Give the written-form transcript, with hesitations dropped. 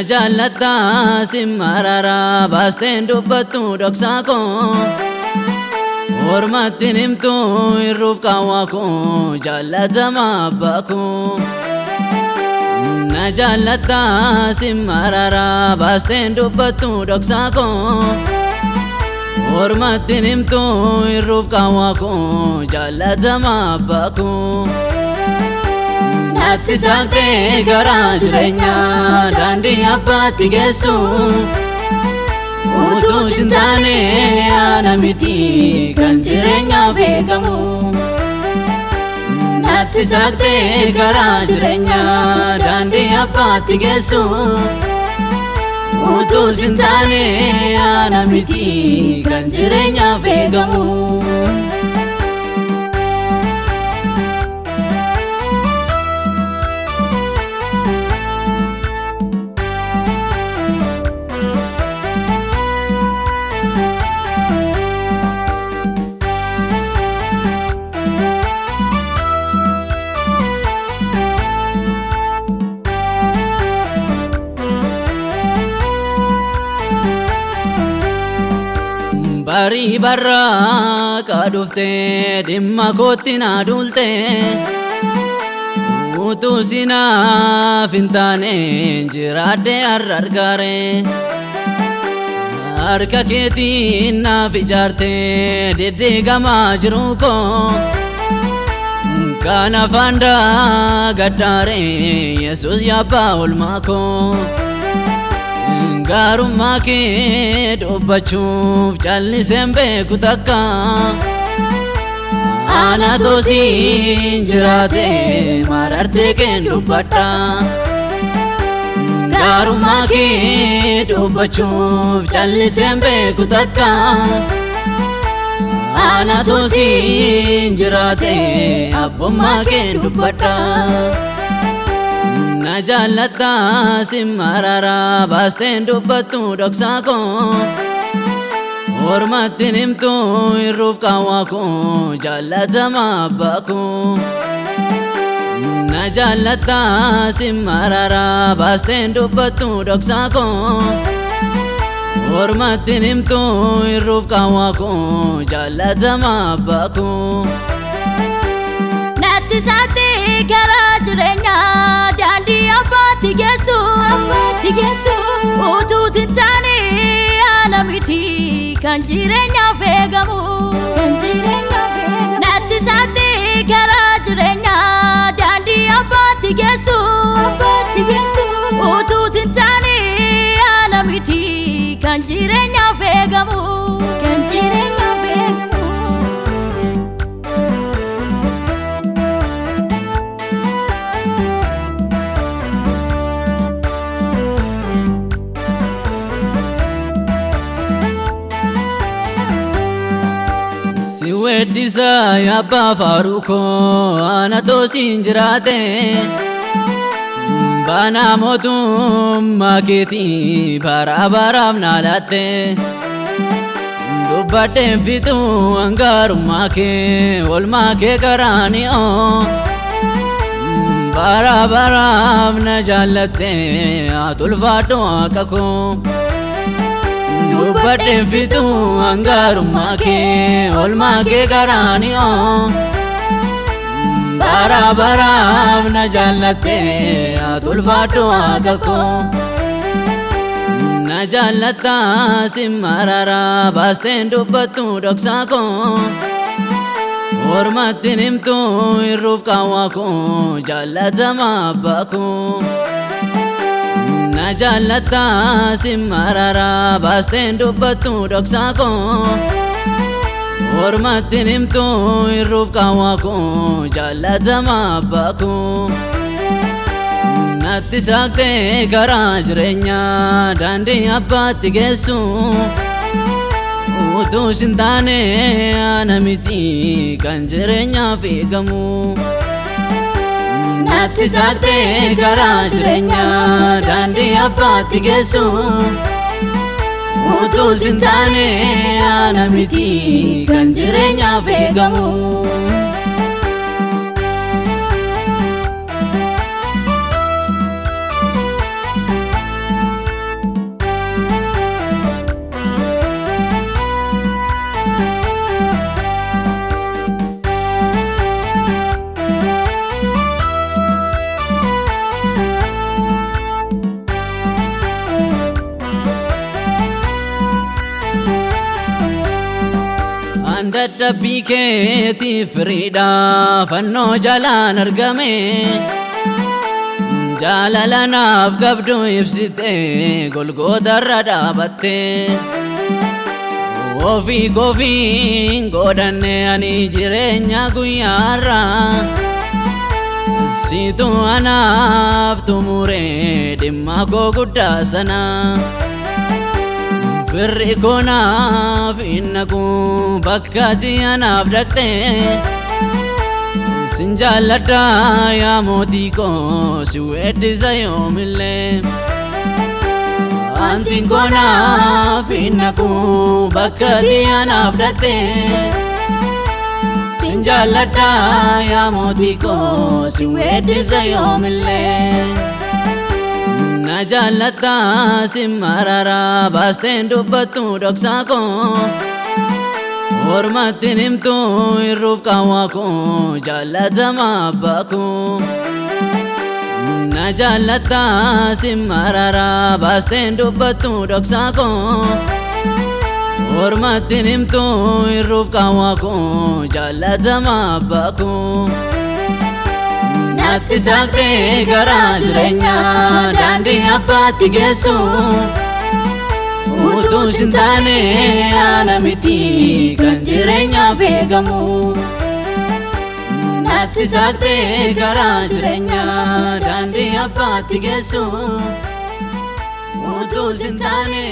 Najaalata simmarara baasten dubbattu dhoksaa koo Ormattiin himtu irruuf qaawwaa koo jaallatama abbaa koo Najaalata simmarara baasten dubbattu dhoksaa koo Ormattiin himtu irruuf qaawwaa koo jaallatama abbaa koo Natti saaqtee garaa jireenyaa daandii abbaatti geessu Utuu sin taane ana miti kan jireenyaaf eegamu Natti saaqtee garaa jireenyaa daandii abbaatti geessu Utuu sin taane ana miti kan jireenyaaf eegamu Barii barraa kadhuftee dhimma kootti na duulte Utuu sinaaf hin taane jiraadhee har'a argaare Harka keetiin naaf ijaartee deddeegamaa jiru koo Kan afaan gaddaare Yesuus yabbaa oolmaa koo Gaarummaa kee dubbachuuf calliseen beeku takka Ana toosiin jiraate marartee keen dubbadha Gaarummaa kee dubbachuuf calliseen beeku takka Ana toosiin jiraate abbummaa keen dubbadha Najaalata simmarara baasten dubbattu dhoksaa koo Ormattiin himtu irruuf qaawwaa koo jaallatama abbaa koo Najaalata simmarara baasten dubbattu dhoksaa koo Ormattiin himtu irruuf qaawwaa koo jaallatama abbaa koo Natti saaqtee garaa jireenyaa daandii abbaatti geessu Utuu sin taane ana miti kan jireenyaaf eegamu Natti saaqtee garaa jireenyaa daandii abbaatti geessu Utuu sin taane ana miti kan jireenyaaf eegamu Weddisa yabbaa faaruu koo ana toosiin jiraate Banaa mootummaa keetii bara baraaf na laatte Dubbadheen fixuu hangaarummaa kee oolmaa kee garaani'oo Bara baraaf na jaallatte ati ulfaadhu akka koo Dubbadheen fixuu hangaarummaa kee oolmaa kee garaani'oo Bara baraaf na jaallatte ati ulfaadhu akka koo Najaalata simmarara baasten dubbattu dhoksaa koo Ormattiin himtu irruuf qaawwaa koo jaallatama abbaa koo Najaalata simmarara baasten dubbattu dhoksaa koo Ormattiin himtu irruuf qaawwaa koo jaallatama abbaa koo Natti saaqtee garaa jireenyaa daandii abbaatti geessu Utuu sin taane ana miti kan jireenyaaf eegamu Natti saaqtee garaa jireenyaa daandii abbaatti geessu Utuu sin taane ana miti kan jireenyaaf eegamu dadhabbii keetiif firiidha fannoo jalaan argame jaalala naaf qabdu ibsite Golgootarra dhaabatte ofii kofiin godhanne ani jireenya guyyaarra situ anaaf tumure dhimma koo guddaa sana firri koo naaf innaku bakka ati anaaf dhaqxe sin jaalladha yaa mootii koo si weeddisa yoomillee antiin koo naaf innaku bakka ati anaaf dhaqxe sin jaalladha yaa mootii koo si weeddisa yoomillee na jaalladha sin marara baasteen dubbattu dhoksaa koo ormattiin himtu irruuf qaawwaa koo jaallatama abbaa koo na jaalladha sin marara baasteen dubbattu dhoksaa koo ormattiin himtu irruuf qaawwaa koo jaallatama abbaa koo natti saaqtee garaa jireenyaa daandii abbaatti geessu utuu sin taane ana miti kan jireenyaaf eegamu natti saaqtee garaa jireenyaa daandii abbaatti geessu utuu sin taane